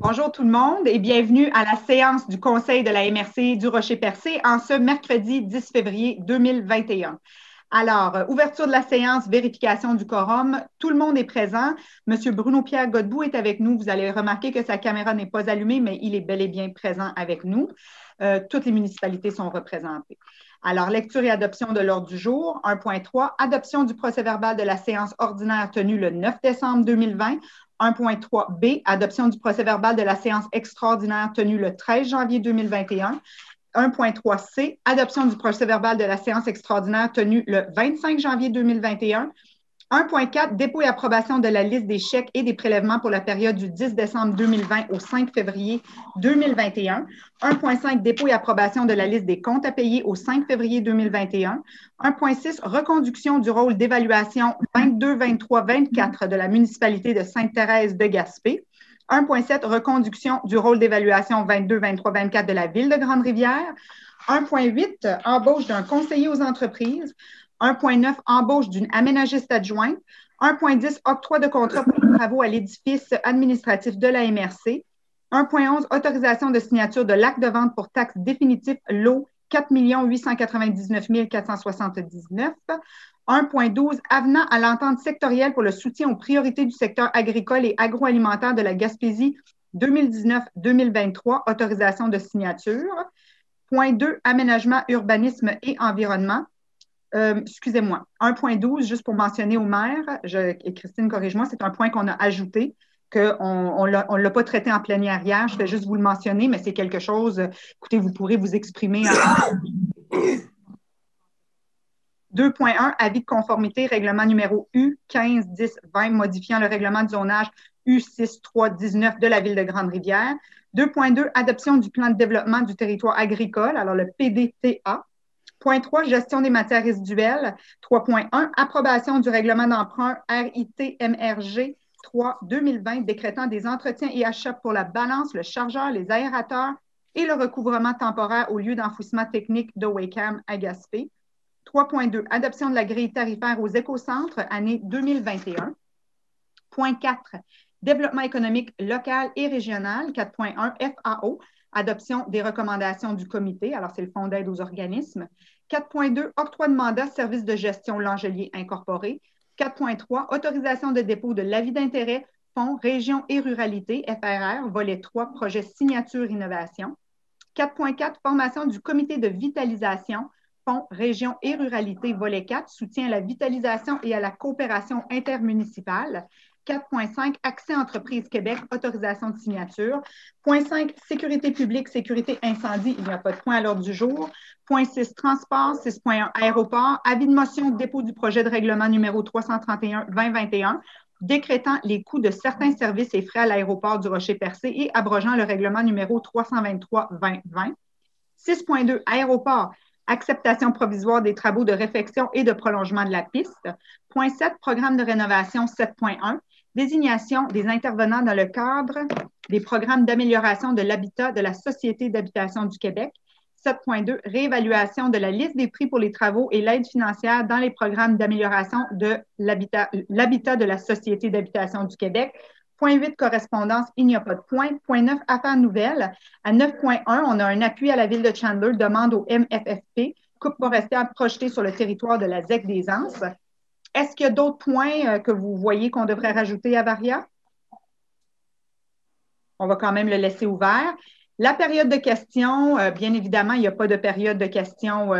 Bonjour tout le monde et bienvenue à la séance du Conseil de la MRC du Rocher-Percé en ce mercredi 10 février 2021. Alors, ouverture de la séance, vérification du quorum. Tout le monde est présent. Monsieur Bruno-Pierre Godbout est avec nous. Vous allez remarquer que sa caméra n'est pas allumée, mais il est bel et bien présent avec nous. Toutes les municipalités sont représentées. Alors, lecture et adoption de l'ordre du jour. 1.3, adoption du procès-verbal de la séance ordinaire tenue le 9 décembre 2020. 1.3b, adoption du procès-verbal de la séance extraordinaire tenue le 13 janvier 2021. 1.3c, adoption du procès-verbal de la séance extraordinaire tenue le 25 janvier 2021. 1.4, dépôt et approbation de la liste des chèques et des prélèvements pour la période du 10 décembre 2020 au 5 février 2021. 1.5, dépôt et approbation de la liste des comptes à payer au 5 février 2021. 1.6, reconduction du rôle d'évaluation 22, 23, 24 de la municipalité de Sainte-Thérèse de Gaspé. 1.7, reconduction du rôle d'évaluation 22, 23, 24 de la ville de Grande-Rivière. 1.8, embauche d'un conseiller aux entreprises. 1.9, embauche d'une aménagiste adjointe. 1.10, octroi de contrat pour les travaux à l'édifice administratif de la MRC. 1.11, autorisation de signature de l'acte de vente pour taxe définitif lot 4 899 479. 1.12, avenant à l'entente sectorielle pour le soutien aux priorités du secteur agricole et agroalimentaire de la Gaspésie 2019-2023, autorisation de signature. Point 2, aménagement, urbanisme et environnement. Excusez-moi, 1.12, juste pour mentionner au maire, et Christine, corrige-moi, c'est un point qu'on a ajouté, qu'on ne l'a pas traité en plénière hier, je vais juste vous le mentionner, mais c'est quelque chose, écoutez, vous pourrez vous exprimer. 2.1, avis de conformité, règlement numéro U15-10-20, modifiant le règlement de zonage U6-3-19 de la Ville de Grande-Rivière. 2.2, adoption du plan de développement du territoire agricole, alors le PDTA. Point 3, gestion des matières résiduelles. 3.1, approbation du règlement d'emprunt RIT-MRG 3-2020 décrétant des entretiens et achats pour la balance, le chargeur, les aérateurs et le recouvrement temporaire au lieu d'enfouissement technique de Wakeham à Gaspé. 3.2, adoption de la grille tarifaire aux écocentres, année 2021. Point 4, développement économique local et régional, 4.1, FAO, adoption des recommandations du comité, alors c'est le Fonds d'aide aux organismes. 4.2, octroi de mandat, service de gestion Langelier incorporé. 4.3, autorisation de dépôt de l'avis d'intérêt, Fonds, région et ruralité, FRR, volet 3, projet signature innovation. 4.4, formation du comité de vitalisation, Fonds, région et ruralité, volet 4, soutien à la vitalisation et à la coopération intermunicipale. 4.5, accès entreprise Québec, autorisation de signature. Point 5, sécurité publique, sécurité incendie, il n'y a pas de point à l'ordre du jour. Point 6, transport. 6.1, aéroport. Avis de motion, dépôt du projet de règlement numéro 331-2021, décrétant les coûts de certains services et frais à l'aéroport du Rocher-Percé et abrogeant le règlement numéro 323-2020. 6.2, aéroport. Acceptation provisoire des travaux de réfection et de prolongement de la piste. Point 7, programme de rénovation 7.1, désignation des intervenants dans le cadre des programmes d'amélioration de l'habitat de la Société d'habitation du Québec. 7.2, réévaluation de la liste des prix pour les travaux et l'aide financière dans les programmes d'amélioration de l'habitat de la Société d'habitation du Québec. Point 8, correspondance, il n'y a pas de point. Point 9, affaires nouvelles. À 9.1, on a un appui à la ville de Chandler, demande au MFFP, coupe forestière projetée sur le territoire de la ZEC des Anses. Est-ce qu'il y a d'autres points que vous voyez qu'on devrait rajouter à Varia? On va quand même le laisser ouvert. La période de questions, bien évidemment, il n'y a pas de période de questions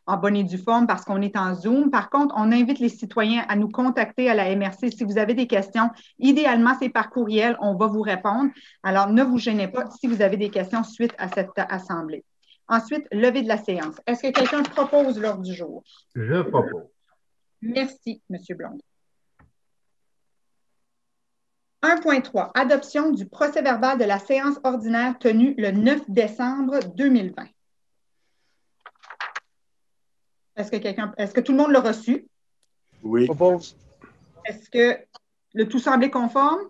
en bonne et due forme parce qu'on est en Zoom. Par contre, on invite les citoyens à nous contacter à la MRC si vous avez des questions. Idéalement, c'est par courriel, on va vous répondre. Alors, ne vous gênez pas si vous avez des questions suite à cette assemblée. Ensuite, levée de la séance. Est-ce que quelqu'un propose l'ordre du jour? Je propose. Merci, M. Blonde. 1.3, adoption du procès-verbal de la séance ordinaire tenue le 9 décembre 2020. Est-ce que tout le monde l'a reçu? Oui. Propose. Est-ce que le tout semblait conforme?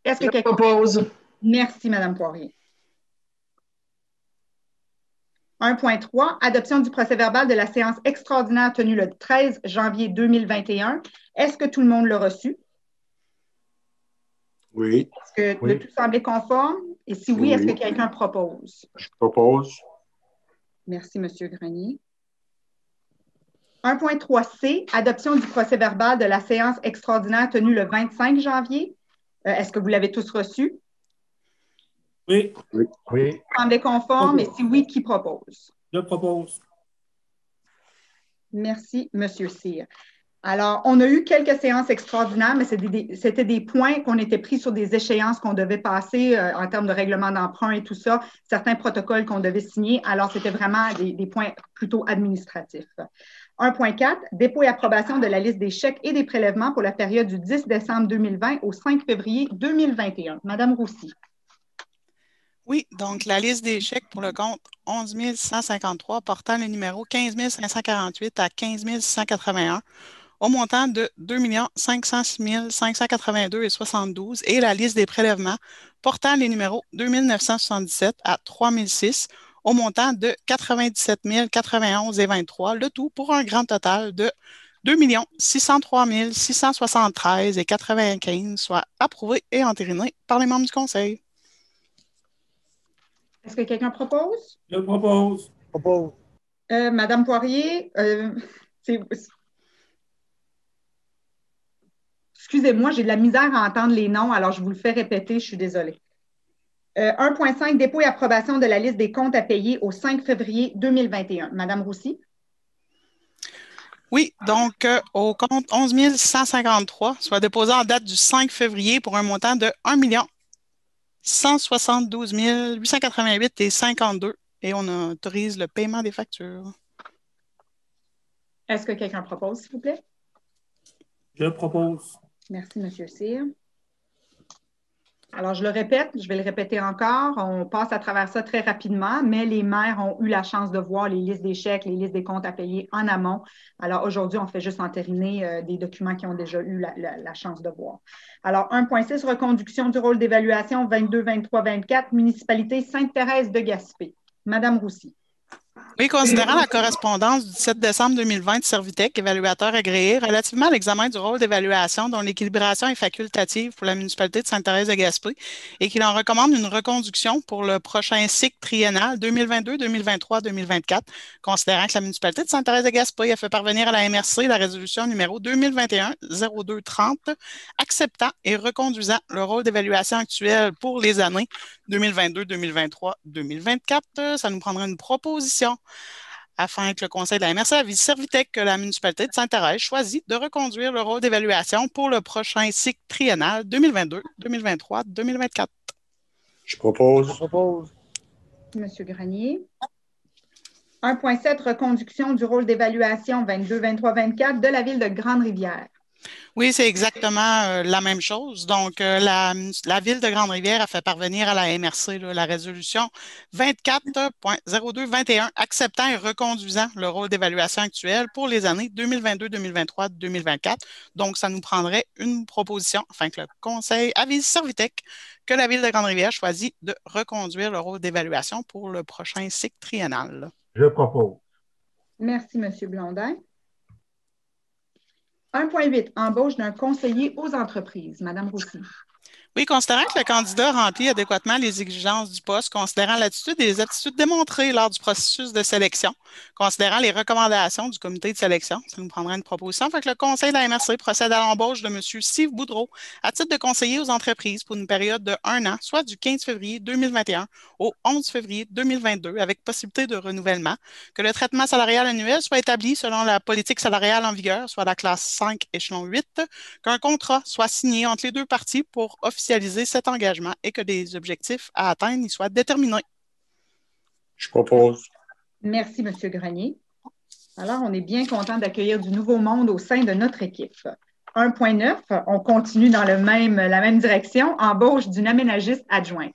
Est-ce que quelqu'un propose? Merci, Mme Poirier. 1.3, adoption du procès-verbal de la séance extraordinaire tenue le 13 janvier 2021. Est-ce que tout le monde l'a reçu? Oui. Est-ce que Oui. le tout semble conforme? Et si oui, est-ce que quelqu'un propose? Je propose. Merci, M. Grenier. 1.3c, adoption du procès-verbal de la séance extraordinaire tenue le 25 janvier. Est-ce que vous l'avez tous reçu? Oui. Oui. Oui. Semblez conforme, et si oui, qui propose? Je propose. Merci, M. Cyr. Alors, on a eu quelques séances extraordinaires, mais c'était des points qu'on était pris sur des échéances qu'on devait passer en termes de règlement d'emprunt et tout ça, certains protocoles qu'on devait signer. Alors, c'était vraiment des points plutôt administratifs. 1.4, dépôt et approbation de la liste des chèques et des prélèvements pour la période du 10 décembre 2020 au 5 février 2021. Madame Roussy. Oui, donc la liste des chèques pour le compte 11 153 portant le numéro 15 548 à 15 681 au montant de 2 506 582,72 et la liste des prélèvements portant les numéros 2 977 à 3 006 au montant de 97 091,23, le tout pour un grand total de 2 603 673,95, soit approuvé et entériné par les membres du Conseil. Est-ce que quelqu'un propose? Je propose. Propose. Madame Poirier, excusez-moi, j'ai de la misère à entendre les noms, alors je vous le fais répéter, je suis désolée. 1.5, dépôt et approbation de la liste des comptes à payer au 5 février 2021. Madame Roussy? Oui, donc au compte 11 153, soit déposé en date du 5 février pour un montant de 1 172 888,52 et on autorise le paiement des factures. Est-ce que quelqu'un propose, s'il vous plaît? Je propose. Merci, M. Cyr. Alors, je le répète, je vais le répéter encore. On passe à travers ça très rapidement, mais les maires ont eu la chance de voir les listes des chèques, les listes des comptes à payer en amont. Alors, aujourd'hui, on fait juste entériner des documents qui ont déjà eu la chance de voir. Alors, 1.6, reconduction du rôle d'évaluation 22, 23, 24, municipalité Sainte-Thérèse de Gaspé. Madame Roussy. Oui, considérant la correspondance du 7 décembre 2020 de Servitec, évaluateur agréé, relativement à l'examen du rôle d'évaluation dont l'équilibration est facultative pour la municipalité de Sainte-Thérèse-de-Gaspé et qu'il en recommande une reconduction pour le prochain cycle triennal 2022, 2023, 2024, considérant que la municipalité de Sainte-Thérèse-de-Gaspé a fait parvenir à la MRC la résolution numéro 2021-0230 acceptant et reconduisant le rôle d'évaluation actuel pour les années 2022, 2023, 2024. Ça nous prendra une proposition afin que le conseil de la MRC avise Servitec que la municipalité de Sainte-Thérèse choisit de reconduire le rôle d'évaluation pour le prochain cycle triennal 2022, 2023, 2024. Je propose. Je propose. Monsieur Grenier. 1.7, reconduction du rôle d'évaluation 22, 23, 24 de la ville de Grande-Rivière. Oui, c'est exactement la même chose. Donc, la ville de Grande-Rivière a fait parvenir à la MRC la résolution 24.0221 acceptant et reconduisant le rôle d'évaluation actuel pour les années 2022, 2023, 2024. Donc, ça nous prendrait une proposition afin que le conseil avise Servitec que la ville de Grande-Rivière choisit de reconduire le rôle d'évaluation pour le prochain cycle triennal. Je propose. Merci, M. Blondin. 1.8, embauche d'un conseiller aux entreprises. Madame Roussy. Oui, considérant que le candidat remplit adéquatement les exigences du poste, considérant l'attitude et les aptitudes démontrées lors du processus de sélection, considérant les recommandations du comité de sélection, ça nous prendra une proposition. Fait que le conseil de la MRC procède à l'embauche de M. Steve Boudreau à titre de conseiller aux entreprises pour une période de 1 an, soit du 15 février 2021 au 11 février 2022, avec possibilité de renouvellement, que le traitement salarial annuel soit établi selon la politique salariale en vigueur, soit la classe 5, échelon 8, qu'un contrat soit signé entre les deux parties pour officialiser cet engagement et que des objectifs à atteindre y soient déterminés. Je propose. Merci, M. Grenier. Alors, on est bien content d'accueillir du nouveau monde au sein de notre équipe. 1.9, on continue dans la même direction, embauche d'une aménagiste adjointe.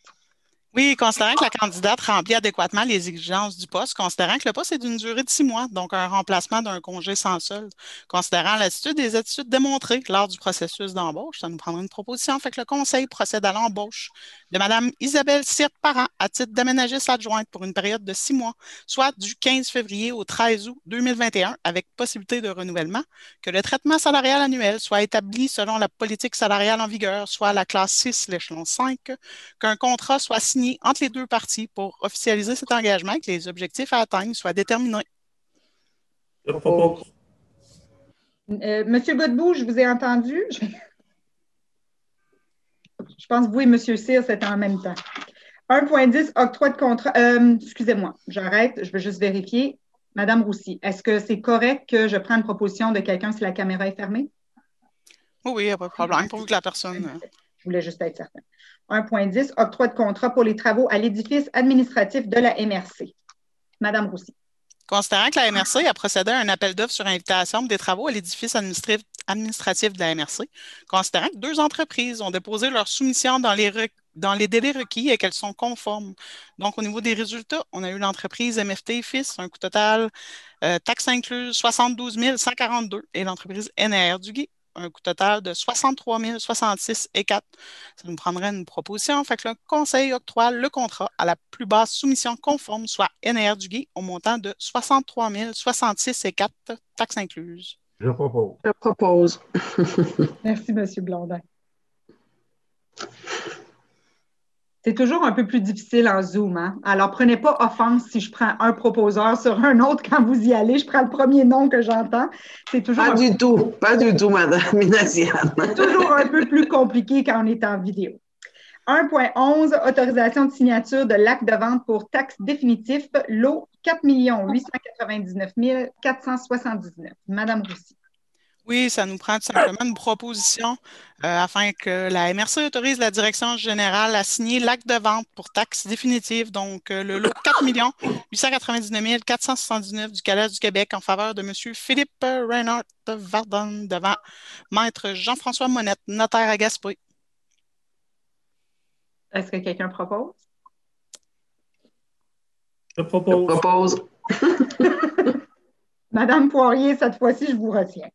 Oui, considérant que la candidate remplit adéquatement les exigences du poste, considérant que le poste est d'une durée de 6 mois, donc un remplacement d'un congé sans solde, considérant l'attitude des attitudes démontrées lors du processus d'embauche, ça nous prendra une proposition. Fait que le conseil procède à l'embauche de Mme Isabelle Cyr-Parent à titre d'aménagiste adjointe pour une période de 6 mois, soit du 15 février au 13 août 2021, avec possibilité de renouvellement, que le traitement salarial annuel soit établi selon la politique salariale en vigueur, soit la classe 6, l'échelon 5, qu'un contrat soit signé entre les deux parties pour officialiser cet engagement et que les objectifs à atteindre soient déterminés. Je propose. Monsieur Godbout, je vous ai entendu. Je pense que vous et Monsieur Cyr, c'était en même temps. 1.10, octroi de contrat. Excusez-moi, j'arrête, je veux juste vérifier. Madame Roussy, est-ce que c'est correct que je prenne proposition de quelqu'un si la caméra est fermée? Oui, il n'y a pas de problème, pourvu que la personne... Je voulais juste être certaine. 1.10, octroi de contrat pour les travaux à l'édifice administratif de la MRC. Madame Roussy. Considérant que la MRC a procédé à un appel d'offres sur invitation pour des travaux à l'édifice administratif de la MRC, considérant que 2 entreprises ont déposé leur soumission dans les délais requis et qu'elles sont conformes. Donc, au niveau des résultats, on a eu l'entreprise MFT Fils, un coût total, taxes incluses, 72 142, et l'entreprise NR Duguay, un coût total de 63 066 et 4. Ça nous prendrait une proposition. Fait que le conseil octroie le contrat à la plus basse soumission conforme, soit NR Duguay, au montant de 63 066 et 4, taxes incluses. Je propose. Je propose. Merci, M. Blondin. C'est toujours un peu plus difficile en Zoom, hein? Alors, prenez pas offense si je prends un proposeur sur un autre quand vous y allez. Je prends le premier nom que j'entends. C'est toujours Pas du tout, Madame Minassian. toujours un peu plus compliqué quand on est en vidéo. 1.11, autorisation de signature de l'acte de vente pour taxe définitif, lot 4 899 479. Madame Roussy. Oui, ça nous prend tout simplement une proposition afin que la MRC autorise la direction générale à signer l'acte de vente pour taxe définitive, donc le lot 4 899 479 du Calais du Québec en faveur de M. Philippe Reinhardt Vardon devant Maître Jean-François Monette, notaire à Gaspé. Est-ce que quelqu'un propose? Je propose. Je propose. Madame Poirier, cette fois-ci, je vous retiens.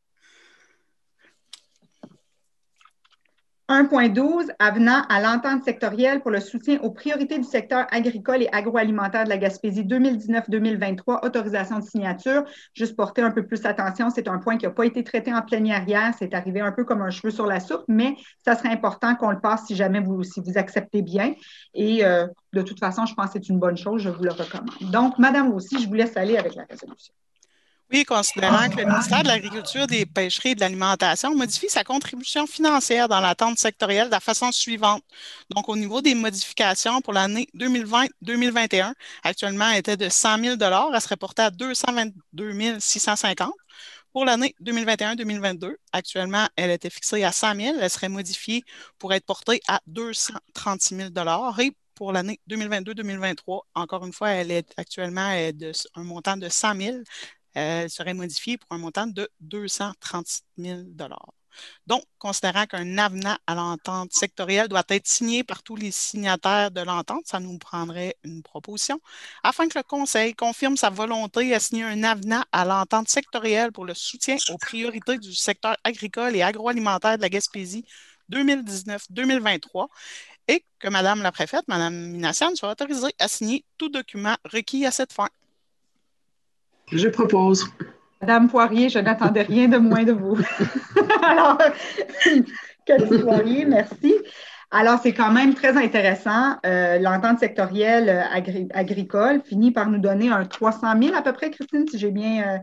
1.12, avenant à l'entente sectorielle pour le soutien aux priorités du secteur agricole et agroalimentaire de la Gaspésie 2019-2023, autorisation de signature. Juste porter un peu plus attention, c'est un point qui n'a pas été traité en plénière hier, c'est arrivé un peu comme un cheveu sur la soupe, mais ça serait important qu'on le passe si jamais vous acceptez bien. Et de toute façon, je pense que c'est une bonne chose, je vous le recommande. Donc, Madame aussi, je vous laisse aller avec la résolution. Oui, considérant que le ministère de l'Agriculture, des Pêcheries et de l'Alimentation modifie sa contribution financière dans l'attente sectorielle de la façon suivante. Donc, au niveau des modifications pour l'année 2020-2021, actuellement, elle était de 100 000 elle serait portée à 222 650. Pour l'année 2021-2022, actuellement, elle était fixée à 100 000. Elle serait modifiée pour être portée à 236 000 et pour l'année 2022-2023, encore une fois, elle est actuellement un montant de 100 000. Elle serait modifiée pour un montant de 230 000 $. Donc, considérant qu'un avenant à l'entente sectorielle doit être signé par tous les signataires de l'entente, ça nous prendrait une proposition afin que le Conseil confirme sa volonté à signer un avenant à l'entente sectorielle pour le soutien aux priorités du secteur agricole et agroalimentaire de la Gaspésie 2019-2023 et que Mme la préfète, Mme Minassian, soit autorisée à signer tout document requis à cette fin. Je propose. Madame Poirier, je n'attendais rien de moins de vous. Alors, Cathy Poirier, merci. Alors, c'est quand même très intéressant. L'entente sectorielle agricole finit par nous donner un 300 000 à peu près, Christine, si j'ai bien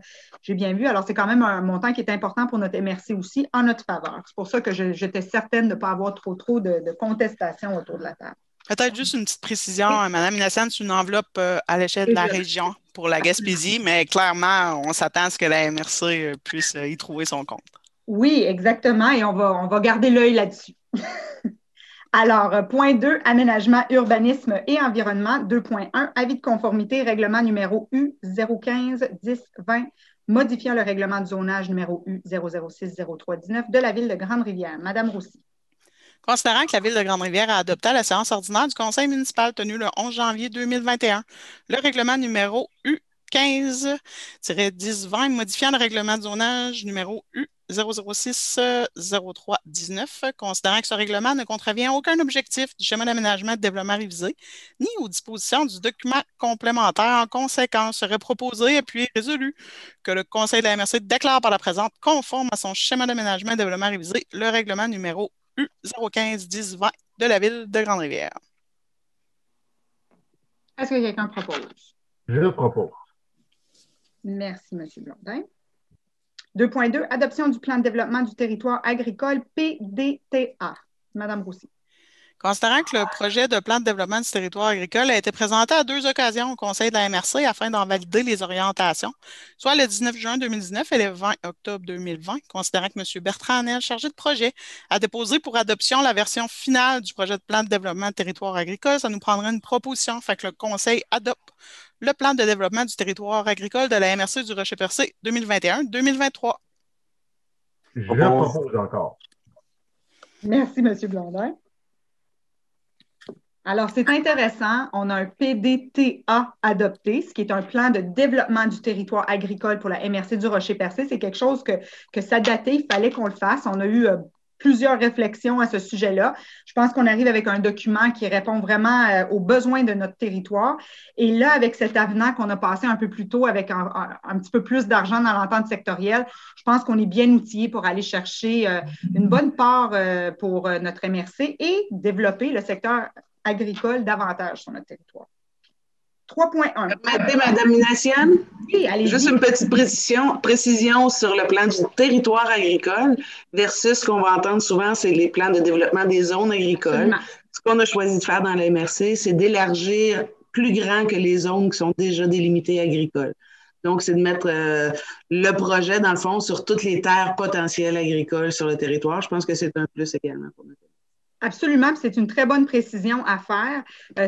vu. Alors, c'est quand même un montant qui est important pour notre MRC aussi, en notre faveur. C'est pour ça que j'étais certaine de ne pas avoir trop de contestations autour de la table. Peut-être juste une petite précision, Mme Minassian, c'est une enveloppe à l'échelle de la région pour la Gaspésie, mais clairement, on s'attend à ce que la MRC puisse y trouver son compte. Oui, exactement, et on va garder l'œil là-dessus. Alors, point 2, aménagement, urbanisme et environnement. 2.1, avis de conformité, règlement numéro U015-10-20, modifiant le règlement de zonage numéro U006-03-19 de la Ville de Grande-Rivière. Madame Roussy. Considérant que la Ville de Grande-Rivière a adopté à la séance ordinaire du Conseil municipal tenue le 11 janvier 2021 le règlement numéro U15-1020 modifiant le règlement de zonage numéro U006-0319, considérant que ce règlement ne contrevient à aucun objectif du schéma d'aménagement et de développement révisé, ni aux dispositions du document complémentaire. En conséquence, serait proposé et puis résolu que le Conseil de la MRC déclare par la présente conforme à son schéma d'aménagement et de développement révisé le règlement numéro U015-1020 de la Ville de Grande-Rivière. Est-ce que quelqu'un propose? Je propose. Merci, M. Blondin. 2.2, adoption du plan de développement du territoire agricole PDTA. Madame Roussy. Considérant que le projet de plan de développement du territoire agricole a été présenté à 2 occasions au Conseil de la MRC afin d'en valider les orientations, soit le 19 juin 2019 et le 20 octobre 2020, considérant que M. Bertrand Hanel, chargé de projet, a déposé pour adoption la version finale du projet de plan de développement du territoire agricole, ça nous prendrait une proposition, fait que le Conseil adopte le plan de développement du territoire agricole de la MRC du Rocher-Percé 2021-2023. Je propose encore. Merci, M. Blondin. Alors, c'est intéressant. On a un PDTA adopté, ce qui est un plan de développement du territoire agricole pour la MRC du Rocher-Percé. C'est quelque chose que ça datait, il fallait qu'on le fasse. On a eu plusieurs réflexions à ce sujet-là. Je pense qu'on arrive avec un document qui répond vraiment aux besoins de notre territoire. Et là, avec cet avenant qu'on a passé un peu plus tôt avec un petit peu plus d'argent dans l'entente sectorielle, je pense qu'on est bien outillé pour aller chercher une bonne part pour notre MRC et développer le secteur agricole davantage sur notre territoire. 3.1. Madame Minassian? Oui, allez-y. Juste une petite précision sur le plan du territoire agricole versus ce qu'on va entendre souvent, c'est les plans de développement des zones agricoles. Absolument. Ce qu'on a choisi de faire dans la MRC, c'est d'élargir plus grand que les zones qui sont déjà délimitées agricoles. Donc, c'est de mettre le projet, dans le fond, sur toutes les terres potentielles agricoles sur le territoire. Je pense que c'est un plus également pour nous. Absolument, c'est une très bonne précision à faire.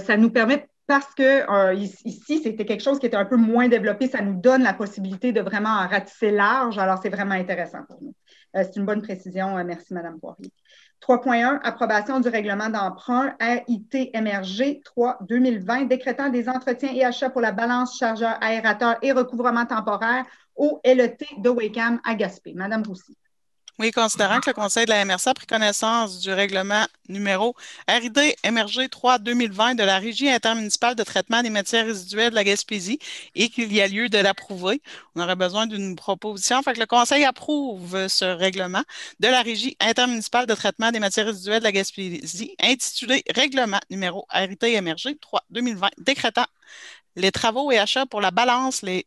Ça nous permet, parce que ici, c'était quelque chose qui était un peu moins développé, ça nous donne la possibilité de vraiment ratisser large. Alors, c'est vraiment intéressant pour nous. C'est une bonne précision. Merci, Mme Poirier. 3.1, approbation du règlement d'emprunt AIT-MRG 3-2020, décrétant des entretiens et achats pour la balance chargeur aérateur et recouvrement temporaire au LET de Wacam à Gaspé. Mme Roussy. Oui, considérant que le Conseil de la MRC a pris connaissance du règlement numéro RID-MRG 3-2020 de la Régie intermunicipale de traitement des matières résiduelles de la Gaspésie et qu'il y a lieu de l'approuver, on aurait besoin d'une proposition. Fait que le Conseil approuve ce règlement de la Régie intermunicipale de traitement des matières résiduelles de la Gaspésie intitulé Règlement numéro RID-MRG 3-2020 décrétant les travaux et achats pour la balance, les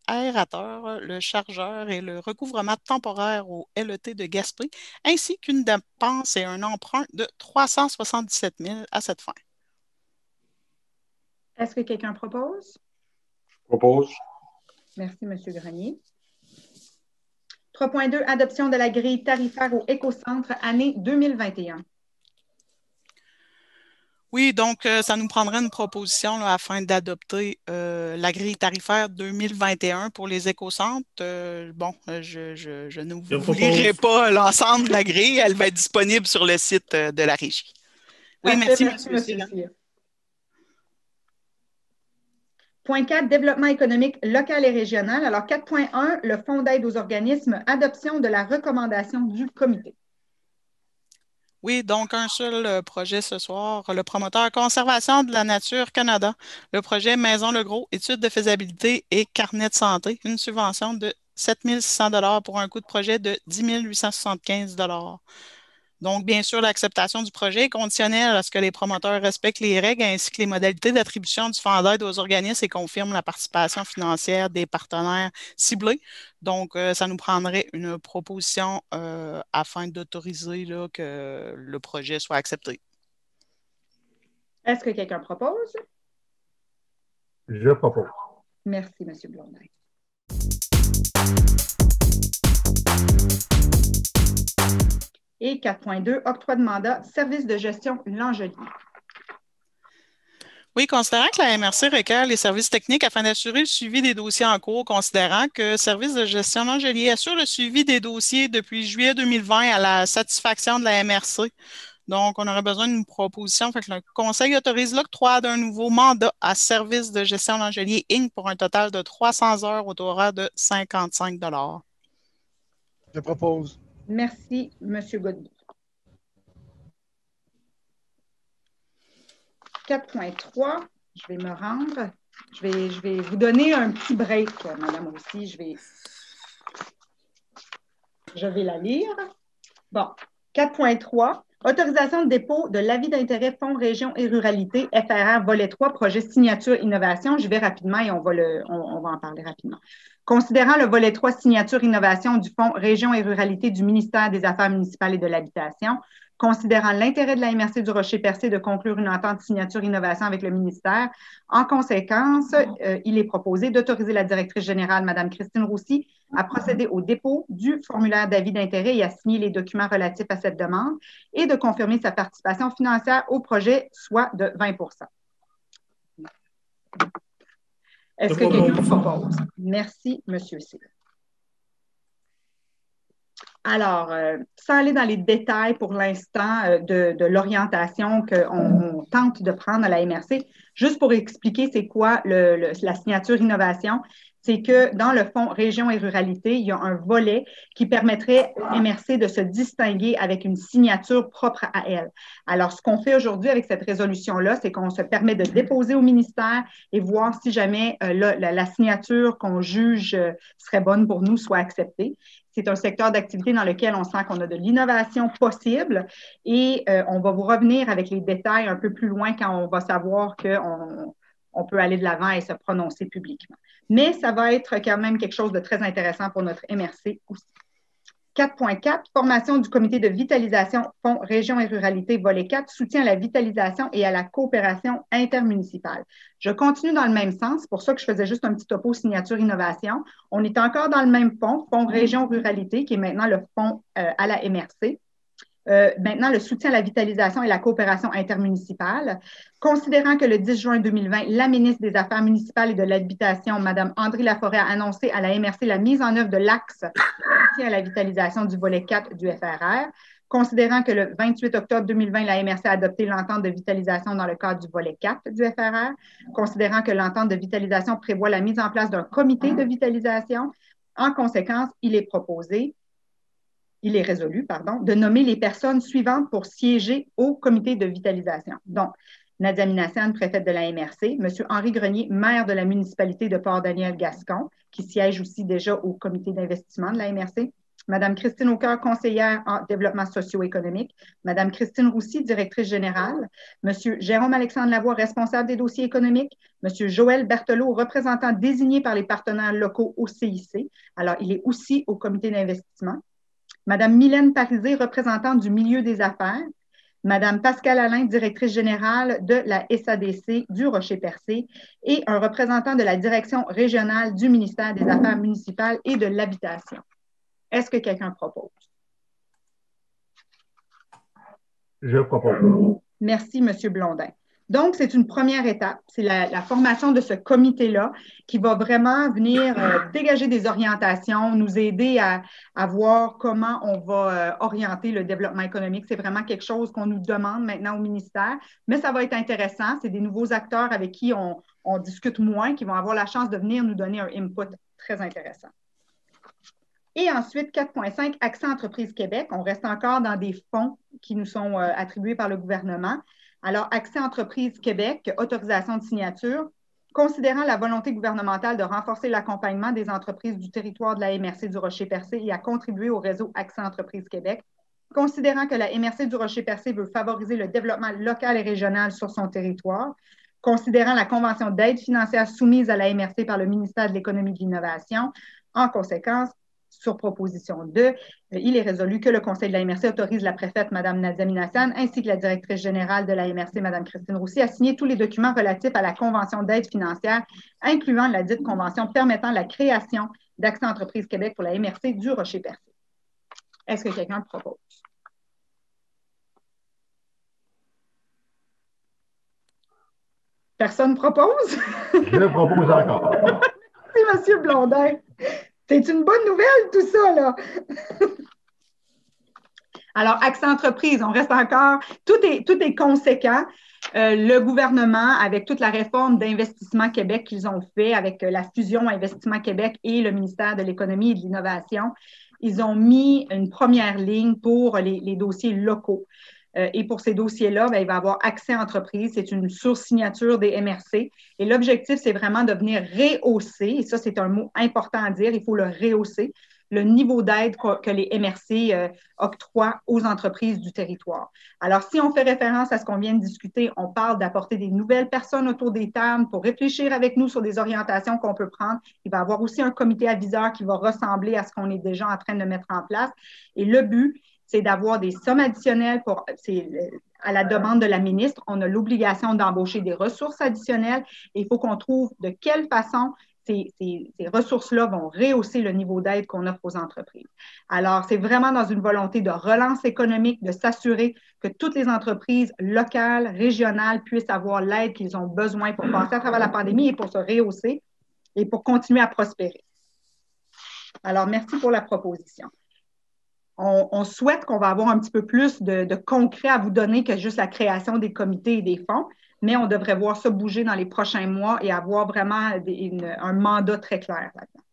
aérateurs, le chargeur et le recouvrement temporaire au LET de Gaspé, ainsi qu'une dépense et un emprunt de 377 000 à cette fin. Est-ce que quelqu'un propose? Je propose. Merci, M. Grenier. 3.2, adoption de la grille tarifaire au Écocentre année 2021. Oui, donc ça nous prendrait une proposition là, afin d'adopter la grille tarifaire 2021 pour les écocentres. Je ne vous lirai pas l'ensemble de la grille. Elle va être disponible sur le site de la Régie. Oui, merci, M. Point 4, développement économique local et régional. Alors, 4.1, le Fonds d'aide aux organismes, adoption de la recommandation du comité. Oui, donc un seul projet ce soir, le promoteur Conservation de la Nature Canada, le projet Maison Le Gros, étude de faisabilité et carnet de santé, une subvention de 7 600 $ pour un coût de projet de 10 875 $. Donc, bien sûr, l'acceptation du projet est conditionnelle à ce que les promoteurs respectent les règles ainsi que les modalités d'attribution du fonds d'aide aux organismes et confirment la participation financière des partenaires ciblés. Donc, ça nous prendrait une proposition afin d'autoriser que le projet soit accepté. Est-ce que quelqu'un propose? Je propose. Merci, M. Blondin. Et 4.2, octroi de mandat, service de gestion Langelier. Oui, considérant que la MRC requiert les services techniques afin d'assurer le suivi des dossiers en cours, considérant que Service de gestion Langelier assure le suivi des dossiers depuis juillet 2020 à la satisfaction de la MRC. Donc, on aurait besoin d'une proposition. Fait que le Conseil autorise l'octroi d'un nouveau mandat à Service de gestion Langelier Inc. pour un total de 300 heures au taux horaire de 55 $. Je propose. Merci, M. Godbout. 4.3, je vais me rendre. Je vais vous donner un petit break, Madame Roussy. Je vais la lire. Bon, 4.3, autorisation de dépôt de l'avis d'intérêt Fonds Région et Ruralité, FRR, volet 3, projet signature innovation. Je vais rapidement et on va en parler rapidement. Considérant le volet 3, signature innovation du Fonds Région et Ruralité du ministère des Affaires municipales et de l'Habitation, considérant l'intérêt de la MRC du Rocher-Percé de conclure une entente signature innovation avec le ministère, en conséquence, il est proposé d'autoriser la directrice générale, Mme Christine Roussy, à procéder au dépôt du formulaire d'avis d'intérêt et à signer les documents relatifs à cette demande et de confirmer sa participation financière au projet, soit de 20 %. Est-ce que quelqu'un propose? Merci, M. Cyr. Alors, sans aller dans les détails pour l'instant de l'orientation qu'on tente de prendre à la MRC, juste pour expliquer c'est quoi la signature innovation, c'est que dans le fonds Région et Ruralité, il y a un volet qui permettrait à MRC de se distinguer avec une signature propre à elle. Alors, ce qu'on fait aujourd'hui avec cette résolution-là, c'est qu'on se permet de déposer au ministère et voir si jamais la signature qu'on juge serait bonne pour nous soit acceptée. C'est un secteur d'activité dans lequel on sent qu'on a de l'innovation possible et on va vous revenir avec les détails un peu plus loin quand on va savoir qu'on peut aller de l'avant et se prononcer publiquement. Mais ça va être quand même quelque chose de très intéressant pour notre MRC aussi. 4.4, formation du comité de vitalisation Fonds Région et Ruralité, volet 4, soutien à la vitalisation et à la coopération intermunicipale. Je continue dans le même sens, c'est pour ça que je faisais juste un petit topo signature innovation. On est encore dans le même fonds, Fonds Région Ruralité, qui est maintenant le fonds à la MRC. Maintenant, le soutien à la vitalisation et la coopération intermunicipale. Considérant que le 10 juin 2020, la ministre des Affaires municipales et de l'Habitation, Mme André Laforêt, a annoncé à la MRC la mise en œuvre de l'axe soutien à la vitalisation du volet 4 du FRR. Considérant que le 28 octobre 2020, la MRC a adopté l'entente de vitalisation dans le cadre du volet 4 du FRR. Considérant que l'entente de vitalisation prévoit la mise en place d'un comité de vitalisation. En conséquence, il est résolu, de nommer les personnes suivantes pour siéger au comité de vitalisation. Donc, Nadia Minassian, préfète de la MRC, M. Henri Grenier, maire de la municipalité de Port-Daniel-Gascon, qui siège aussi déjà au comité d'investissement de la MRC, Mme Christine Aucoeur, conseillère en développement socio-économique, Mme Christine Roussy, directrice générale, M. Jérôme-Alexandre Lavoie, responsable des dossiers économiques, M. Joël Berthelot, représentant désigné par les partenaires locaux au CIC. Alors, il est aussi au comité d'investissement. Mme Mylène Parisé, représentante du milieu des affaires, Mme Pascale Alain, directrice générale de la SADC du Rocher-Percé et un représentant de la direction régionale du ministère des Affaires municipales et de l'Habitation. Est-ce que quelqu'un propose? Je propose. Merci, M. Blondin. Donc, c'est une première étape. C'est la formation de ce comité-là qui va vraiment venir dégager des orientations, nous aider à voir comment on va orienter le développement économique. C'est vraiment quelque chose qu'on nous demande maintenant au ministère, mais ça va être intéressant. C'est des nouveaux acteurs avec qui on discute moins, qui vont avoir la chance de venir nous donner un input très intéressant. Et ensuite, 4.5, Accès Entreprise Québec. On reste encore dans des fonds qui nous sont attribués par le gouvernement. Alors, Accès Entreprise Québec, autorisation de signature, considérant la volonté gouvernementale de renforcer l'accompagnement des entreprises du territoire de la MRC du Rocher-Percé et à contribuer au réseau Accès Entreprise Québec, considérant que la MRC du Rocher-Percé veut favoriser le développement local et régional sur son territoire, considérant la convention d'aide financière soumise à la MRC par le ministère de l'Économie et de l'Innovation, en conséquence, sur proposition 2, il est résolu que le Conseil de la MRC autorise la préfète, Mme Nadia Minassian, ainsi que la directrice générale de la MRC, Mme Christine Roussy, à signer tous les documents relatifs à la convention d'aide financière, incluant la dite convention permettant la création d'Accès Entreprise Québec pour la MRC du Rocher-Percé. Est-ce que quelqu'un propose? Personne propose? Je propose encore. Merci, M. Blondin. C'est une bonne nouvelle, tout ça, là. Alors, accès entreprise, on reste encore, tout est conséquent. Le gouvernement, avec toute la réforme d'Investissement Québec qu'ils ont fait, avec la fusion Investissement Québec et le ministère de l'Économie et de l'Innovation, ils ont mis une première ligne pour les dossiers locaux. Et pour ces dossiers-là, il va y avoir accès entreprise. C'est une sur-signature des MRC. Et l'objectif, c'est vraiment de venir rehausser, et ça, c'est un mot important à dire, il faut le rehausser, le niveau d'aide que les MRC octroient aux entreprises du territoire. Alors, si on fait référence à ce qu'on vient de discuter, on parle d'apporter des nouvelles personnes autour des tables pour réfléchir avec nous sur des orientations qu'on peut prendre. Il va y avoir aussi un comité aviseur qui va ressembler à ce qu'on est déjà en train de mettre en place. Et le but, c'est d'avoir des sommes additionnelles à la demande de la ministre. On a l'obligation d'embaucher des ressources additionnelles et il faut qu'on trouve de quelle façon ces ressources-là vont rehausser le niveau d'aide qu'on offre aux entreprises. Alors, c'est vraiment dans une volonté de relance économique, de s'assurer que toutes les entreprises locales, régionales puissent avoir l'aide qu'ils ont besoin pour passer à travers la pandémie et pour se rehausser et pour continuer à prospérer. Alors, merci pour la proposition. On souhaite qu'on va avoir un petit peu plus de concret à vous donner que juste la création des comités et des fonds, mais on devrait voir ça bouger dans les prochains mois et avoir vraiment un mandat très clair là-dedans.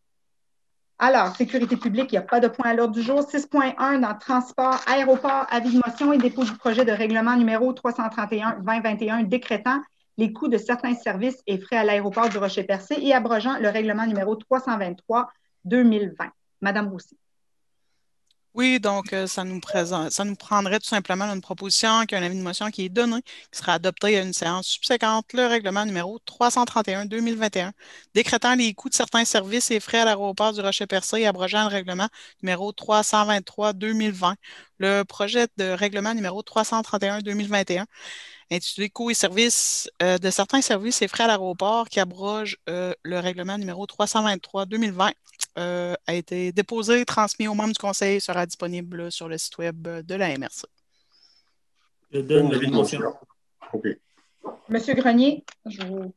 Alors, sécurité publique, il n'y a pas de point à l'ordre du jour. 6.1 dans transport, aéroport, avis de motion et dépôt du projet de règlement numéro 331-2021 décrétant les coûts de certains services et frais à l'aéroport du Rocher-Percé et abrogeant le règlement numéro 323-2020. Madame Roussy. Oui, donc ça nous prendrait tout simplement une proposition, qu'il y a un avis de motion qui est donné, qui sera adopté à une séance subséquente, le règlement numéro 331-2021, décrétant les coûts de certains services et frais à l'aéroport du Rocher-Percé et abrogeant le règlement numéro 323-2020, le projet de règlement numéro 331-2021, intitulé Coûts et services de certains services et frais à l'aéroport qui abroge le règlement numéro 323-2020 a été déposé, transmis aux membres du Conseil et sera disponible sur le site web de la MRC. Je donne l'avis de motion. OK. Monsieur Grenier, je vous...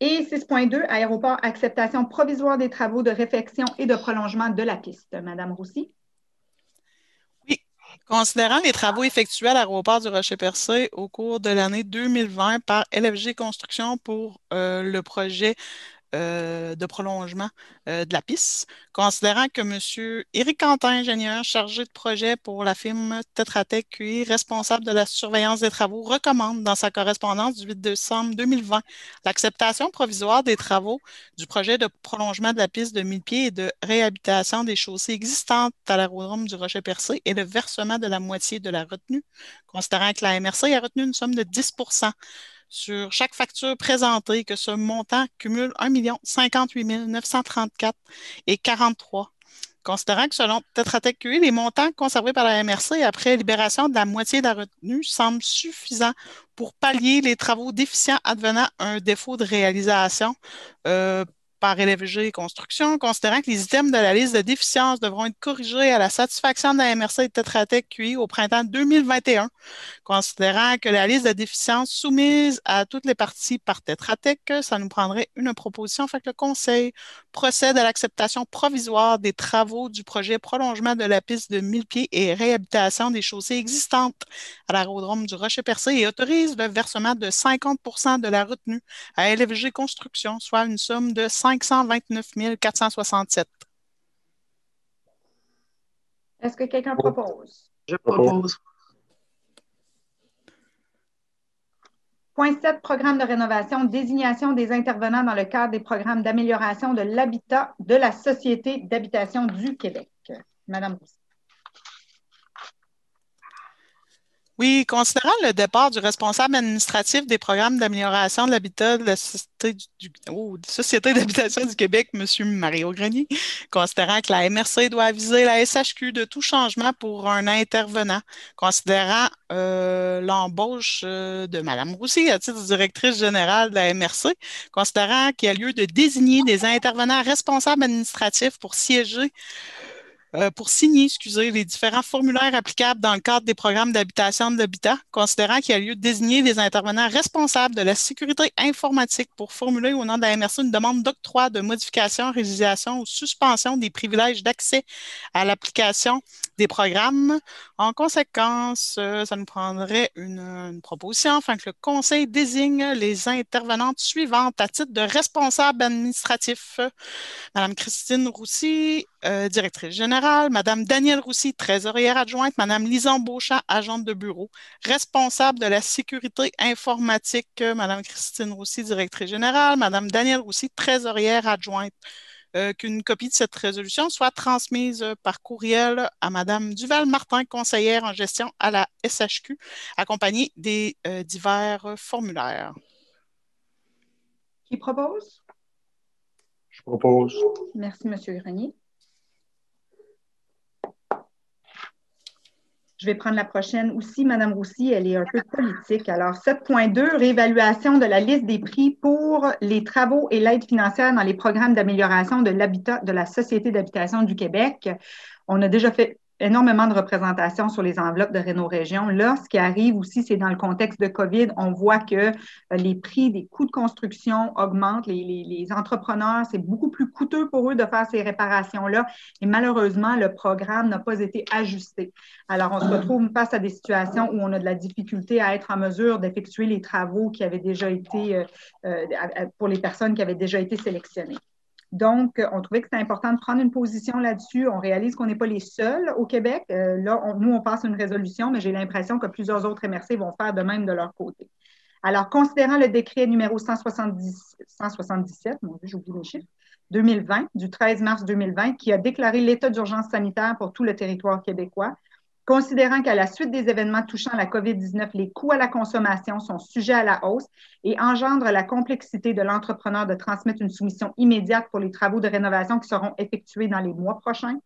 Et 6.2, aéroport, acceptation provisoire des travaux de réfection et de prolongement de la piste. Madame Roussy. Considérant les travaux effectués à l'aéroport du Rocher-Percé au cours de l'année 2020 par LFG Construction pour le projet de prolongement de la piste, considérant que M. Éric Quentin, ingénieur chargé de projet pour la firme Tetra Tech QI, responsable de la surveillance des travaux, recommande dans sa correspondance du 8 décembre 2020 l'acceptation provisoire des travaux du projet de prolongement de la piste de 1000 pieds et de réhabilitation des chaussées existantes à l'aérodrome du Rocher-Percé et le versement de la moitié de la retenue, considérant que la MRC a retenu une somme de 10 sur chaque facture présentée, que ce montant cumule 1 58 934 et 43. Considérant que selon Tetra Tech QI, les montants conservés par la MRC après libération de la moitié de la retenue semblent suffisants pour pallier les travaux déficients advenant un défaut de réalisation par LFG Construction, considérant que les items de la liste de déficiences devront être corrigés à la satisfaction de la MRC et de Tetra Tech QI au printemps 2021, considérant que la liste de déficiences soumise à toutes les parties par Tetra Tech, ça nous prendrait une proposition, fait que le Conseil procède à l'acceptation provisoire des travaux du projet prolongement de la piste de 1000 pieds et réhabilitation des chaussées existantes à l'aérodrome du Rocher-Percé et autorise le versement de 50 de la retenue à LFG Construction, soit une somme de 529 467. Est-ce que quelqu'un propose? Je propose. Point 7, programme de rénovation, désignation des intervenants dans le cadre des programmes d'amélioration de l'habitat de la Société d'habitation du Québec. Madame Roussy. Oui, considérant le départ du responsable administratif des programmes d'amélioration de l'habitat de la Société d'habitation du Québec, M. Mario Grenier, considérant que la MRC doit aviser la SHQ de tout changement pour un intervenant, considérant l'embauche de Mme Roussy à titre de directrice générale de la MRC, considérant qu'il y a lieu de désigner des intervenants responsables administratifs pour siéger pour signer, les différents formulaires applicables dans le cadre des programmes d'habitation de l'habitat, considérant qu'il y a lieu de désigner des intervenants responsables de la sécurité informatique pour formuler au nom de la MRC une demande d'octroi, de modification, résiliation ou suspension des privilèges d'accès à l'application des programmes. En conséquence, ça nous prendrait une proposition afin que le Conseil désigne les intervenantes suivantes à titre de responsable administratif. Madame Christine Roussy, directrice générale, Madame Danielle Roussy, trésorière adjointe, Madame Lison Beauchamp, agente de bureau, responsable de la sécurité informatique, Madame Christine Roussy, directrice générale, Madame Danielle Roussy, trésorière adjointe. Qu'une copie de cette résolution soit transmise par courriel à Madame Duval-Martin, conseillère en gestion à la SHQ, accompagnée des divers formulaires. Qui propose? Je propose. Merci, M. Grenier. Je vais prendre la prochaine aussi. Mme Roussy, elle est un peu politique. Alors, 7.2, réévaluation de la liste des prix pour les travaux et l'aide financière dans les programmes d'amélioration de l'habitat de la Société d'habitation du Québec. On a déjà fait énormément de représentations sur les enveloppes de Réno-Région. Là, ce qui arrive aussi, c'est dans le contexte de COVID, on voit que les prix des coûts de construction augmentent. Les entrepreneurs, c'est beaucoup plus coûteux pour eux de faire ces réparations-là. Et malheureusement, le programme n'a pas été ajusté. Alors, on se retrouve face à des situations où on a de la difficulté à être en mesure d'effectuer les travaux qui avaient déjà été, pour les personnes qui avaient déjà été sélectionnées. Donc, on trouvait que c'était important de prendre une position là-dessus. On réalise qu'on n'est pas les seuls au Québec. Nous, on passe une résolution, mais j'ai l'impression que plusieurs autres MRC vont faire de même de leur côté. Alors, considérant le décret numéro 177, mon Dieu, j'oublie mes chiffres, 2020, du 13 mars 2020, qui a déclaré l'état d'urgence sanitaire pour tout le territoire québécois, considérant qu'à la suite des événements touchant la COVID-19, les coûts à la consommation sont sujets à la hausse et engendrent la complexité de l'entrepreneur de transmettre une soumission immédiate pour les travaux de rénovation qui seront effectués dans les mois prochains.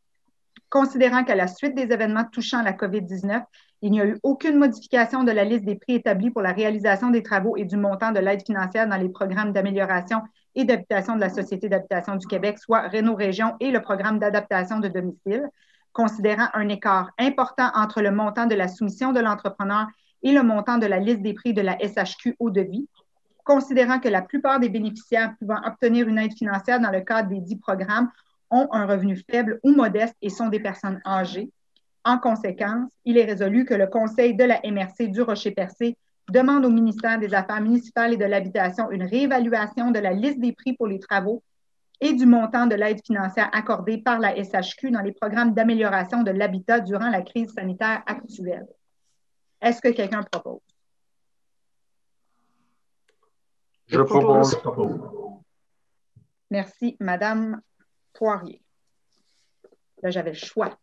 Considérant qu'à la suite des événements touchant la COVID-19, il n'y a eu aucune modification de la liste des prix établis pour la réalisation des travaux et du montant de l'aide financière dans les programmes d'amélioration et d'habitation de la Société d'habitation du Québec, soit Réno-Région et le programme d'adaptation de domicile, considérant un écart important entre le montant de la soumission de l'entrepreneur et le montant de la liste des prix de la SHQ au devis, considérant que la plupart des bénéficiaires pouvant obtenir une aide financière dans le cadre des 10 programmes ont un revenu faible ou modeste et sont des personnes âgées. En conséquence, il est résolu que le Conseil de la MRC du Rocher-Percé demande au ministère des Affaires municipales et de l'Habitation une réévaluation de la liste des prix pour les travaux et du montant de l'aide financière accordée par la SHQ dans les programmes d'amélioration de l'habitat durant la crise sanitaire actuelle. Est-ce que quelqu'un propose? Je propose. Merci, Madame Poirier. Là, j'avais le choix.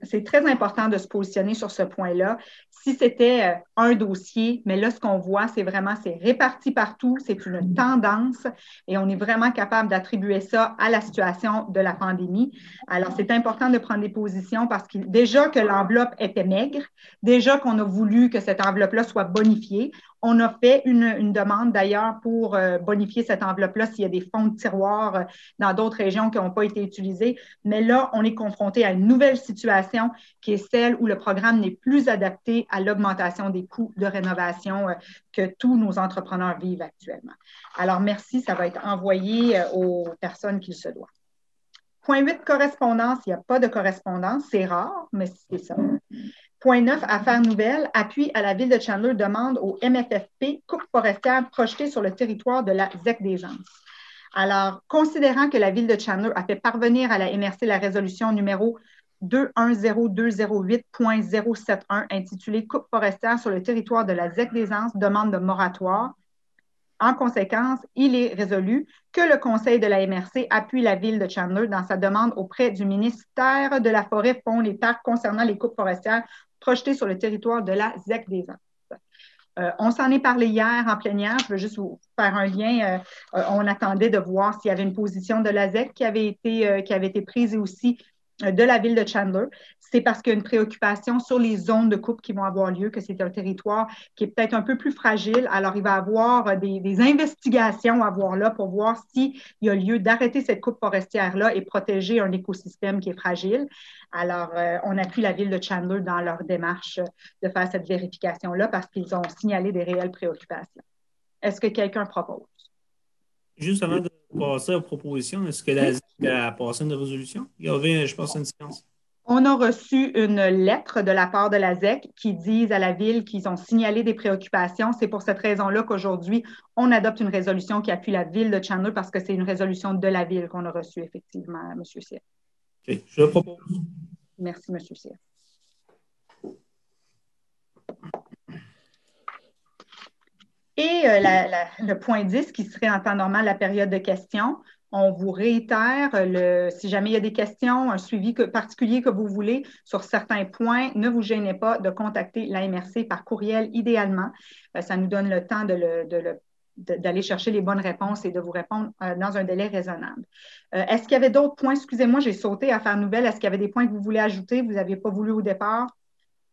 C'est très important de se positionner sur ce point-là. Si c'était un dossier, mais là, ce qu'on voit, c'est réparti partout, c'est une tendance et on est vraiment capable d'attribuer ça à la situation de la pandémie. Alors, c'est important de prendre des positions parce que déjà que l'enveloppe était maigre, déjà qu'on a voulu que cette enveloppe-là soit bonifiée, on a fait une demande d'ailleurs pour bonifier cette enveloppe-là s'il y a des fonds de tiroir dans d'autres régions qui n'ont pas été utilisés. Mais là, on est confronté à une nouvelle situation qui est celle où le programme n'est plus adapté à l'augmentation des coûts de rénovation que tous nos entrepreneurs vivent actuellement. Alors, merci, ça va être envoyé aux personnes qui se doivent. Point 8, correspondance. Il n'y a pas de correspondance, c'est rare, mais c'est ça. Point 9, affaires nouvelles. Appui à la Ville de Chandler demande au MFFP coupe forestière projetée sur le territoire de la ZEC des Anses. Alors, considérant que la Ville de Chandler a fait parvenir à la MRC la résolution numéro 210208.071 intitulée coupe forestière sur le territoire de la ZEC des Anses, demande de moratoire. En conséquence, il est résolu que le Conseil de la MRC appuie la Ville de Chandler dans sa demande auprès du ministère de la Forêt, Fonds, les Parcs concernant les coupes forestières projetées sur le territoire de la ZEC des Anses. On s'en est parlé hier en plénière. Je veux juste vous faire un lien. On attendait de voir s'il y avait une position de la ZEC qui avait été prise et aussi de la ville de Chandler, c'est parce qu'il y a une préoccupation sur les zones de coupe qui vont avoir lieu, que c'est un territoire qui est peut-être un peu plus fragile. Alors, il va y avoir des investigations à avoir là pour voir s'il y a lieu d'arrêter cette coupe forestière-là et protéger un écosystème qui est fragile. Alors, on appuie la ville de Chandler dans leur démarche de faire cette vérification-là parce qu'ils ont signalé des réelles préoccupations. Est-ce que quelqu'un propose? Juste avant de passer aux propositions, est-ce que la ZEC a passé une résolution? Il y avait, je pense, une séance. On a reçu une lettre de la part de la ZEC qui disent à la Ville qu'ils ont signalé des préoccupations. C'est pour cette raison-là qu'aujourd'hui, on adopte une résolution qui appuie la Ville de Chandler parce que c'est une résolution de la Ville qu'on a reçue, effectivement, M. Cyr. OK, je propose. Merci, M. Cyr. Et le point 10, qui serait en temps normal la période de questions, on vous réitère, si jamais il y a des questions, un suivi particulier que vous voulez sur certains points, ne vous gênez pas de contacter la MRC par courriel idéalement. Ça nous donne le temps d'aller chercher les bonnes réponses et de vous répondre dans un délai raisonnable. Est-ce qu'il y avait d'autres points? Excusez-moi, j'ai sauté à faire nouvelle. Est-ce qu'il y avait des points que vous voulez ajouter? Vous n'aviez pas voulu au départ?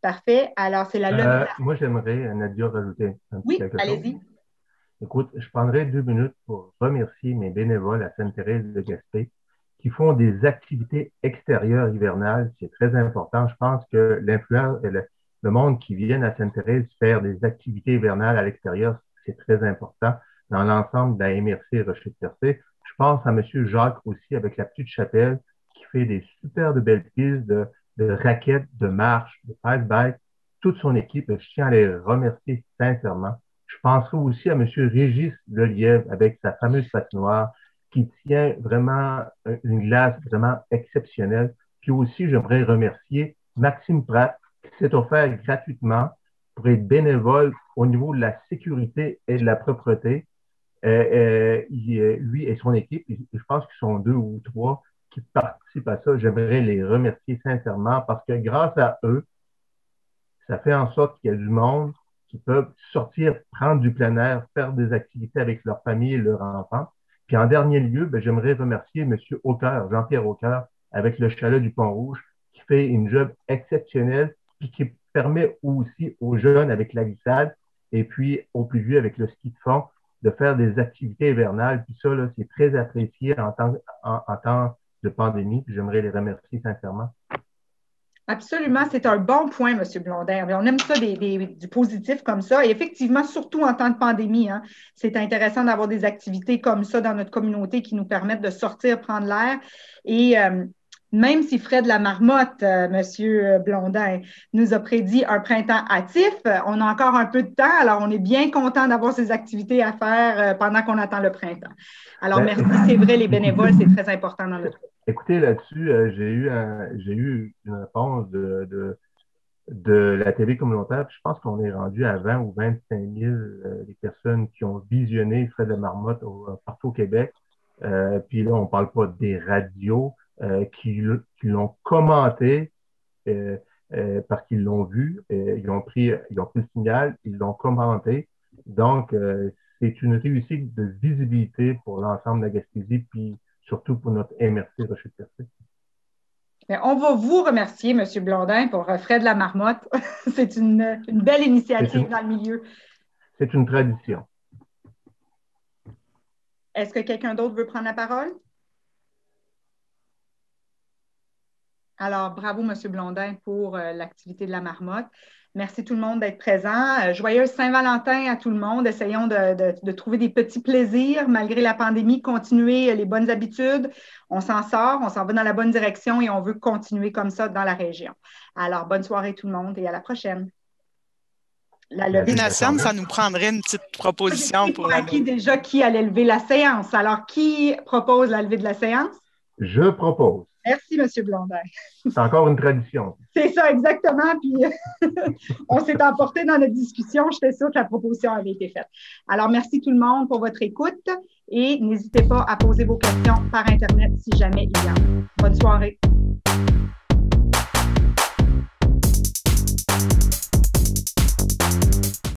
Parfait. Alors, c'est la levée. Moi, j'aimerais, Nadia, rajouter quelque chose. Allez-y. Écoute, je prendrai 2 minutes pour remercier mes bénévoles à Sainte-Thérèse de Gaspé qui font des activités extérieures hivernales. C'est très important. Je pense que l'influence, le monde qui vient à Sainte-Thérèse faire des activités hivernales à l'extérieur, c'est très important dans l'ensemble de la MRC Rocher-de-Percé. Je pense à M. Jacques aussi avec la Petite Chapelle qui fait des super de belles pistes de raquettes, de marche, de pass-bike, toute son équipe. Je tiens à les remercier sincèrement. Je penserai aussi à M. Régis Lelièvre avec sa fameuse patinoire qui tient vraiment une glace vraiment exceptionnelle. Puis aussi, j'aimerais remercier Maxime Pratt qui s'est offert gratuitement pour être bénévole au niveau de la sécurité et de la propreté. Lui et son équipe, je pense qu'ils sont 2 ou 3 qui participent à ça. J'aimerais les remercier sincèrement parce que grâce à eux, ça fait en sorte qu'il y a du monde qui peuvent sortir, prendre du plein air, faire des activités avec leur famille et leurs enfants. Puis en dernier lieu, j'aimerais remercier M. Aucœur, Jean-Pierre Aucœur, avec le chalet du Pont-Rouge, qui fait une job exceptionnelle et qui permet aussi aux jeunes avec la glissade et puis aux plus vieux avec le ski de fond de faire des activités hivernales. Puis ça, là, c'est très apprécié en temps de pandémie. Puis j'aimerais les remercier sincèrement. Absolument, c'est un bon point, M. Blondin. On aime ça, du positif comme ça. Et effectivement, surtout en temps de pandémie, hein, c'est intéressant d'avoir des activités comme ça dans notre communauté qui nous permettent de sortir, prendre l'air. Et même si Fred Lamarmotte, M. Blondin, nous a prédit un printemps hâtif, on a encore un peu de temps. Alors, on est bien content d'avoir ces activités à faire pendant qu'on attend le printemps. Alors, merci, c'est vrai, les bénévoles, c'est très important dans notre... Écoutez, là-dessus, j'ai eu une réponse de la TV communautaire. Puis je pense qu'on est rendu à 20 ou 25 000 les personnes qui ont visionné Fred Lamarmotte partout au Québec. Puis là, on ne parle pas des radios qui l'ont commenté parce qu'ils l'ont vu. Ils ont pris le signal, ils l'ont commenté. Donc, c'est une réussite de visibilité pour l'ensemble de la Gaspésie, puis surtout pour notre MRC Rocher-de-Percé. On va vous remercier, M. Blondin, pour Fred Lamarmotte. C'est une belle initiative dans le milieu. C'est une tradition. Est-ce que quelqu'un d'autre veut prendre la parole? Alors, bravo, M. Blondin, pour l'activité de la marmotte. Merci tout le monde d'être présent. Joyeuse Saint-Valentin à tout le monde. Essayons de trouver des petits plaisirs malgré la pandémie, continuer les bonnes habitudes. On s'en sort, on s'en va dans la bonne direction et on veut continuer comme ça dans la région. Alors, bonne soirée tout le monde et à la prochaine. Nassane, ça nous prendrait une petite proposition pour la levée. Déjà, qui allait lever la séance? Alors, qui propose la levée de la séance? Je propose. Merci, M. Blondin. C'est encore une tradition. C'est ça, exactement. Puis, on s'est emporté dans notre discussion. J'étais sûre que la proposition avait été faite. Alors, merci tout le monde pour votre écoute et n'hésitez pas à poser vos questions par Internet si jamais il y en a. Bonne soirée.